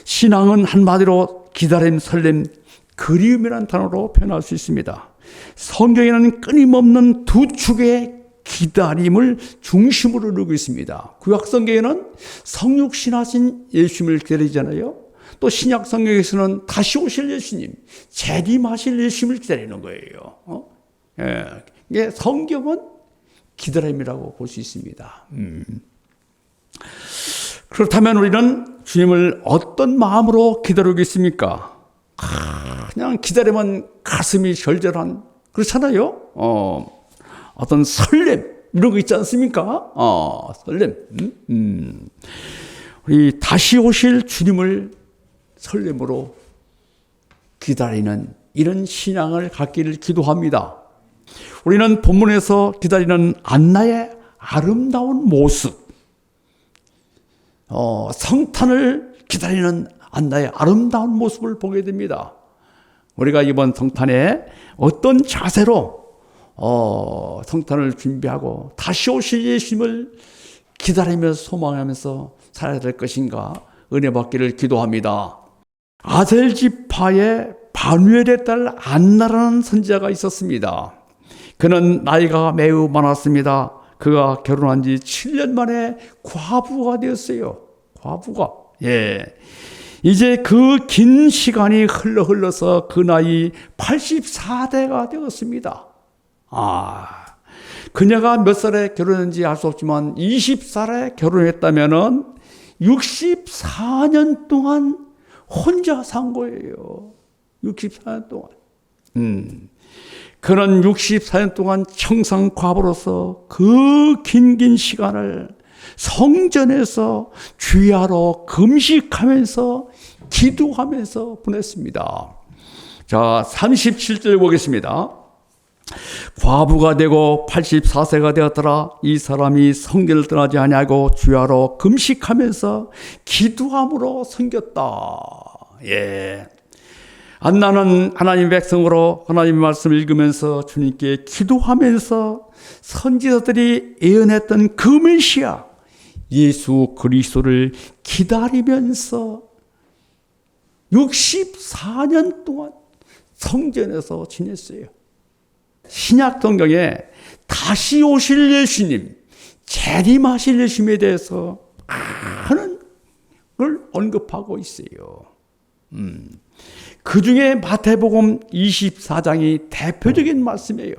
신앙은 한마디로 기다림, 설렘, 그리움이라는 단어로 표현할 수 있습니다. 성경에는 끊임없는 두 축의 기다림을 중심으로 이루고 있습니다. 구약 성경에는 성육신하신 예수님을 기다리잖아요. 또 신약 성경에서는 다시 오실 예수님, 재림하실 예수님을 기다리는 거예요. 이게 성경은 기다림이라고 볼 수 있습니다. 그렇다면 우리는 주님을 어떤 마음으로 기다리고 있습니까? 그냥 기다리면 가슴이 절절한, 그렇잖아요. 어떤 설렘 이런 거 있지 않습니까? 설렘. 우리 다시 오실 주님을 설렘으로 기다리는 이런 신앙을 갖기를 기도합니다. 우리는 본문에서 기다리는 안나의 아름다운 모습, 성탄을 기다리는 안나의 아름다운 모습을 보게 됩니다. 우리가 이번 성탄에 어떤 자세로 성탄을 준비하고 다시 오실 예수님을 기다리면서 소망하면서 살아야 될 것인가 은혜 받기를 기도합니다. 아셀 지파의 바누엘의 딸 안나라는 선지자가 있었습니다. 그는 나이가 매우 많았습니다. 그가 결혼한 지 7년 만에 과부가 되었어요. 과부가. 이제 그 긴 시간이 흘러서 그 나이 84대가 되었습니다. 그녀가 몇 살에 결혼했는지 알 수 없지만 20살에 결혼했다면은 64년 동안 혼자 산 거예요. 64년 동안. 그는 64년 동안 청산과부로서 그 긴 시간을 성전에서 주야로 금식하면서 기도하면서 보냈습니다. 자, 37절 보겠습니다. 과부가 되고 84세가 되었더라. 이 사람이 성전을 떠나지 아니하고 주야로 금식하면서 기도함으로 섬겼다. 안나는 하나님의 백성으로 하나님의 말씀을 읽으면서 주님께 기도하면서 선지자들이 예언했던 그 메시아 예수 그리스도를 기다리면서 64년 동안 성전에서 지냈어요. 신약 성경에 다시 오실 예수님, 재림하실 예수님에 대해서 많은 걸 언급하고 있어요. 그 중에 마태복음 24장이 대표적인 말씀이에요.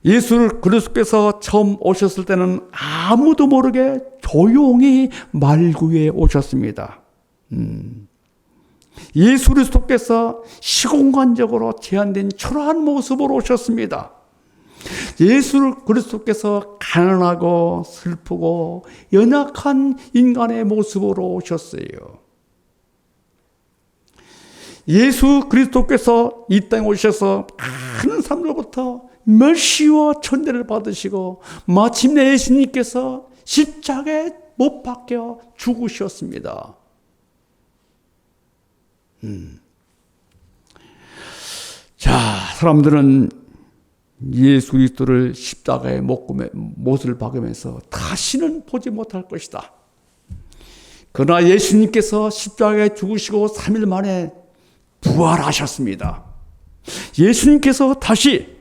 예수 그리스도께서 처음 오셨을 때는 아무도 모르게 조용히 말구에 오셨습니다. 예수 그리스도께서 시공간적으로 제한된 초라한 모습으로 오셨습니다. 예수 그리스도께서 가난하고 슬프고 연약한 인간의 모습으로 오셨어요. 예수 그리스도께서 이 땅에 오셔서 많은 사람들로부터 멸시와 천대를 받으시고 마침내 예수님께서 십자가에 못 박혀 죽으셨습니다. 자, 사람들은 예수 그리스도를 십자가에 못을 박으면서 다시는 보지 못할 것이다. 그러나 예수님께서 십자가에 죽으시고 3일 만에 부활하셨습니다. 예수님께서 다시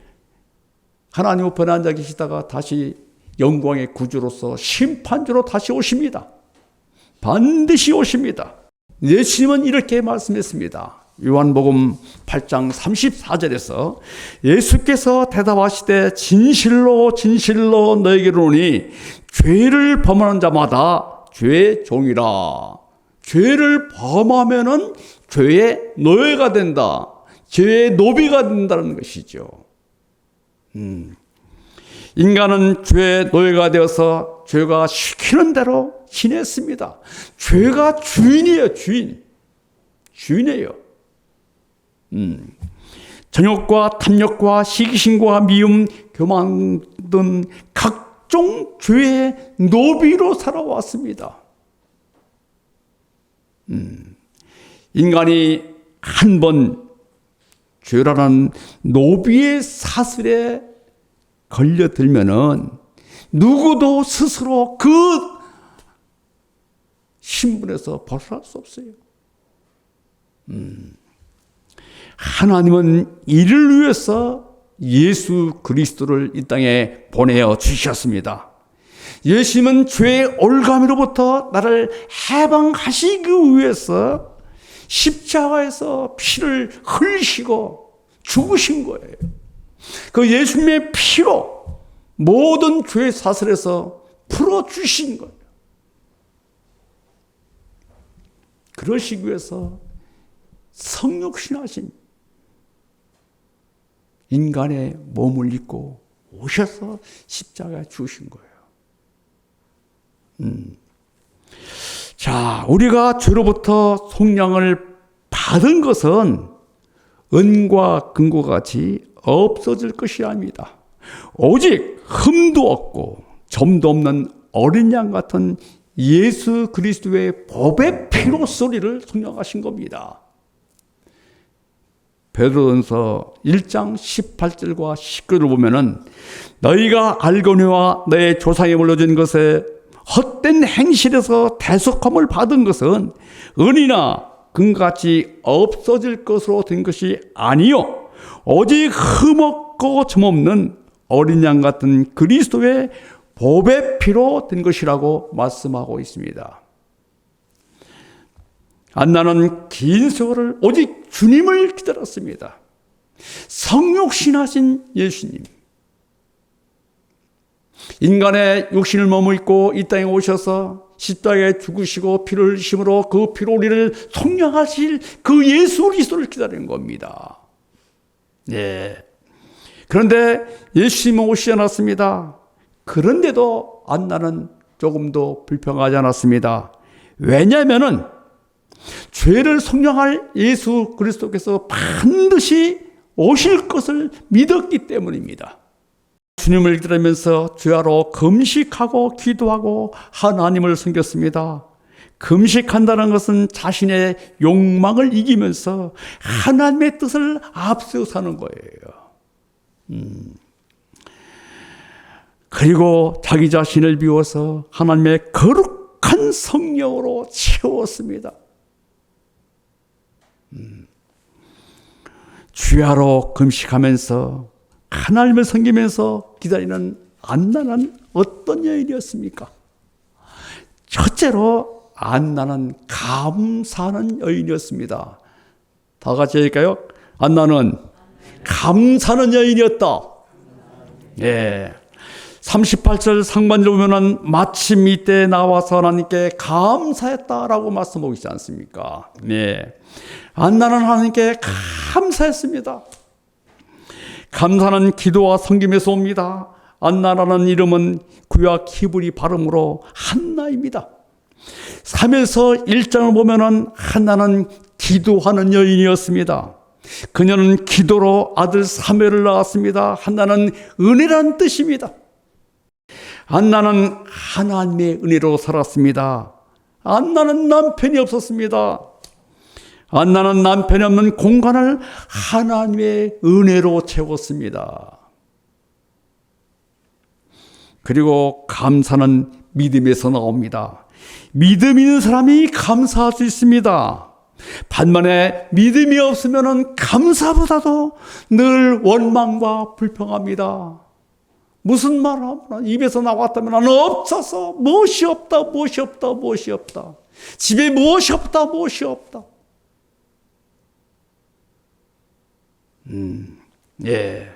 하나님 우편에 앉아 계시다가 다시 영광의 구주로서 심판주로 다시 오십니다. 반드시 오십니다. 예수님은 이렇게 말씀했습니다. 요한복음 8장 34절에서 예수께서 대답하시되 진실로 진실로 너에게 이르노니 죄를 범하는 자마다 죄의 종이라. 죄를 범하면은 죄의 노예가 된다. 죄의 노비가 된다는 것이죠. 인간은 죄의 노예가 되어서 죄가 시키는 대로 지냈습니다. 죄가 주인이에요. 주인이에요. 정욕과 탐욕과 시기심과 미움, 교만 등 각종 죄의 노비로 살아왔습니다. 인간이 한 번 죄라는 노비의 사슬에 걸려들면은 누구도 스스로 그 신분에서 벗어날 수 없어요. 하나님은 이를 위해서 예수 그리스도를 이 땅에 보내어 주셨습니다. 예수님은 죄의 올가미로부터 나를 해방하시기 위해서 십자가에서 피를 흘리시고 죽으신 거예요. 그 예수님의 피로 모든 죄 사슬에서 풀어주신 거예요. 그러시기 위해서 성육신하신 인간의 몸을 입고 오셔서 십자가에 죽으신 거예요. 자, 우리가 죄로부터 속량을 받은 것은 은과 금과 같이 없어질 것이 아닙니다. 오직 흠도 없고 점도 없는 어린 양 같은 예수 그리스도의 법의 피로 소리를 속량하신 겁니다. 베드로전서 1장 18절과 19절을 보면은 너희가 알거니와 너의 조상에 물려진 것에 헛된 행실에서 대속함을 받은 것은 은이나 금같이 없어질 것으로 된 것이 아니요 오직 흠없고 점없는 어린 양 같은 그리스도의 법의 피로 된 것이라고 말씀하고 있습니다. 안나는 긴 세월을 오직 주님을 기다렸습니다. 성육신하신 예수님, 인간의 육신을 머물고 이 땅에 오셔서 십자가에 죽으시고 피를 흘리심으로 그 피로 우리를 속량하실 그 예수 그리스도를 기다리는 겁니다. 네. 그런데 예수님은 오시지 않았습니다. 그런데도 안나는 조금도 불평하지 않았습니다. 왜냐하면은 죄를 속량할 예수 그리스도께서 반드시 오실 것을 믿었기 때문입니다. 주님을 기다리면서 주야로 금식하고 기도하고 하나님을 섬겼습니다. 금식한다는 것은 자신의 욕망을 이기면서 하나님의 뜻을 앞세워 사는 거예요. 그리고 자기 자신을 비워서 하나님의 거룩한 성령으로 채웠습니다. 주야로 금식하면서 하나님을 섬기면서 기다리는 안나는 어떤 여인이었습니까? 첫째로 안나는 감사하는 여인이었습니다. 다 같이 할까요? 안나는 감사하는 여인이었다. 예. 38절 상반절 보면은 마침 이때 나와서 하나님께 감사했다라고 말씀하고 있지 않습니까? 네. 안나는 하나님께 감사했습니다. 감사는 기도와 섬김에서 옵니다. 안나라는 이름은 구약 히브리 발음으로 한나입니다. 3에서 1장을 보면은 한나는 기도하는 여인이었습니다. 그녀는 기도로 아들 사무엘을 낳았습니다. 한나는 은혜란 뜻입니다. 안나는 하나님의 은혜로 살았습니다. 안나는 남편이 없었습니다. 안나는 남편이 없는 공간을 하나님의 은혜로 채웠습니다. 그리고 감사는 믿음에서 나옵니다. 믿음 있는 사람이 감사할 수 있습니다. 반면에 믿음이 없으면 감사보다도 늘 원망과 불평합니다. 무슨 말 하면 입에서 나왔다면 나는 없어서 무엇이 없다, 무엇이 없다, 무엇이 없다. 집에 무엇이 없다, 무엇이 없다. 예.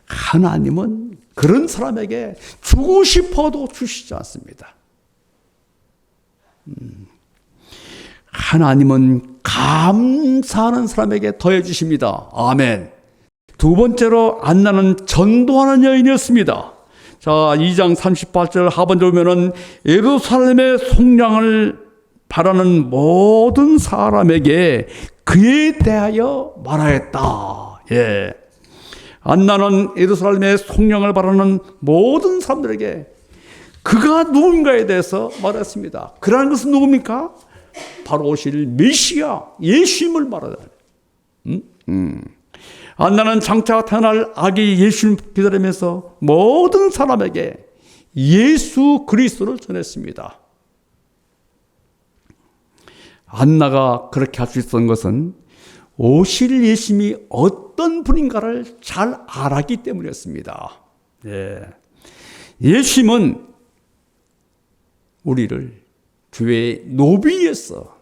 하나님은 그런 사람에게 주고 싶어도 주시지 않습니다. 하나님은 감사하는 사람에게 더해 주십니다. 아멘. 두 번째로 안나는 전도하는 여인이었습니다. 자, 2장 38절 하반절 보면은 예루살렘의 속량을 바라는 모든 사람에게 그에 대하여 말하였다. 예. 안나는 예루살렘의 속량을 바라는 모든 사람들에게 그가 누군가에 대해서 말했습니다. 그라는 것은 누굽니까? 바로 오실 메시아 예수님을 말하다. 안나는 장차 태어날 아기 예수님을 기다리면서 모든 사람에게 예수 그리스도를 전했습니다. 안나가 그렇게 할 수 있었던 것은 오실 예수님이 어떤 분인가를 잘 알았기 때문이었습니다. 예. 예수님은 우리를 교회의 노예에서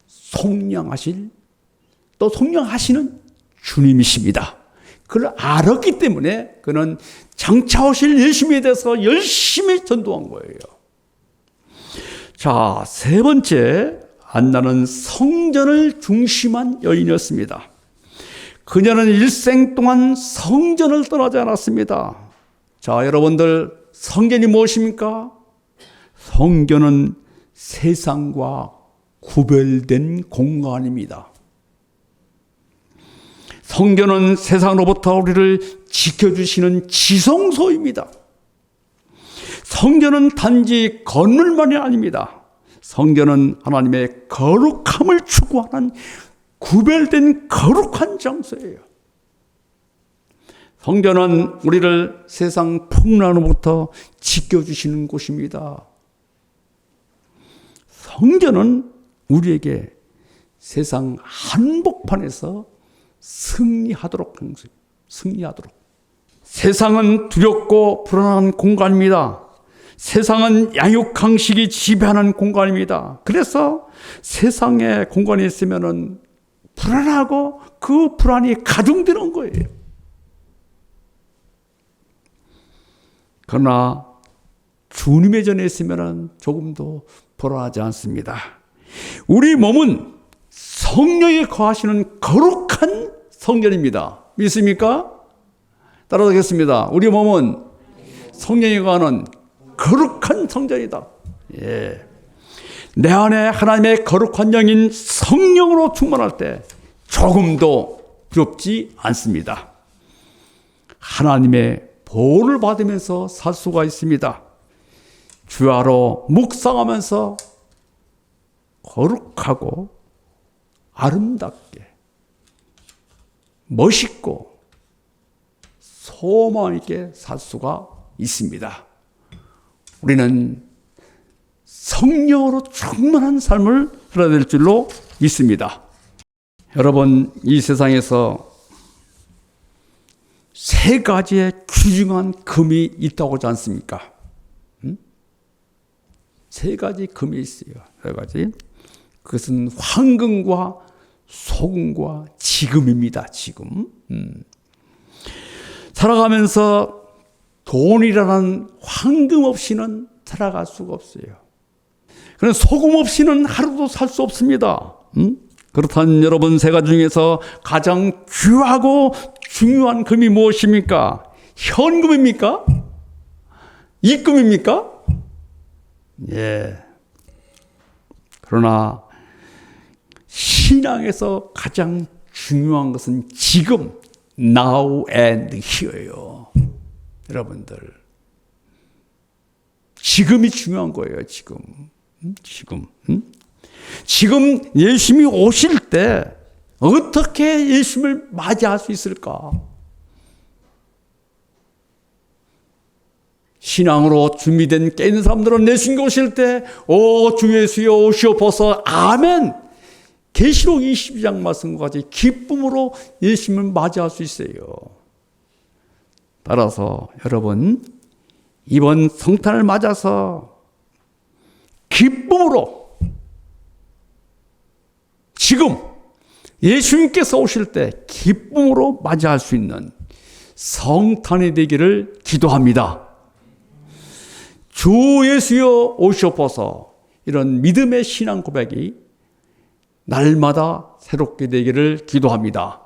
속량하실, 또 속량하시는 주님이십니다. 그걸 알았기 때문에 그는 장차 오실 예수님에 대해서 열심히 전도한 거예요. 자, 세 번째, 안나는 성전을 중심한 여인이었습니다. 그녀는 일생 동안 성전을 떠나지 않았습니다. 자, 여러분들, 성전이 무엇입니까? 성전은 세상과 구별된 공간입니다. 성전은 세상으로부터 우리를 지켜주시는 지성소입니다. 성전은 단지 건물만이 아닙니다. 성전은 하나님의 거룩함을 추구하는 구별된 거룩한 장소예요. 성전은 우리를 세상 풍랑으로부터 지켜주시는 곳입니다. 성전은 우리에게 세상 한복판에서 승리하도록. 세상은 두렵고 불안한 공간입니다. 세상은 양육강식이 지배하는 공간입니다. 그래서 세상의 공간에 있으면 불안하고 그 불안이 가중되는 거예요. 그러나 주님의 전에 있으면 조금도 불안하지 않습니다. 우리 몸은 성령이 거하시는 거룩한 성전입니다. 믿습니까? 따라하겠습니다. 우리 몸은 성령이 거하는 거룩한 성전이다. 예. 내 안에 하나님의 거룩한 영인 성령으로 충만할 때 조금도 두렵지 않습니다. 하나님의 보호를 받으면서 살 수가 있습니다. 주야로 묵상하면서 거룩하고 아름답게 멋있고 소망 있게 살 수가 있습니다. 우리는 성령으로 충만한 삶을 살아야 될 줄로 믿습니다. 여러분, 이 세상에서 세 가지의 귀중한 금이 있다고 하지 않습니까? 세 가지 금이 있어요. 세 가지. 그것은 황금과 소금과 지금입니다. 지금. 살아가면서 돈이라는 황금 없이는 살아갈 수가 없어요. 그런 소금 없이는 하루도 살 수 없습니다. 그렇다면 여러분, 세 가지 중에서 가장 귀하고 중요한 금이 무엇입니까? 현금입니까? 입금입니까? 예. 그러나 신앙에서 가장 중요한 것은 지금, now and here예요. 여러분들, 지금이 중요한 거예요. 지금. 지금 예수님이 오실 때 어떻게 예수님을 맞이할 수 있을까? 신앙으로 준비된 깨 있는 사람들은 예수님이 오실 때 오 주 예수여 오시옵소서 아멘. 계시록 22장 말씀과 같이 기쁨으로 예수님을 맞이할 수 있어요. 따라서 여러분, 이번 성탄을 맞아서 기쁨으로 지금 예수님께서 오실 때 기쁨으로 맞이할 수 있는 성탄이 되기를 기도합니다. 주 예수여 오시옵소서, 이런 믿음의 신앙 고백이 날마다 새롭게 되기를 기도합니다.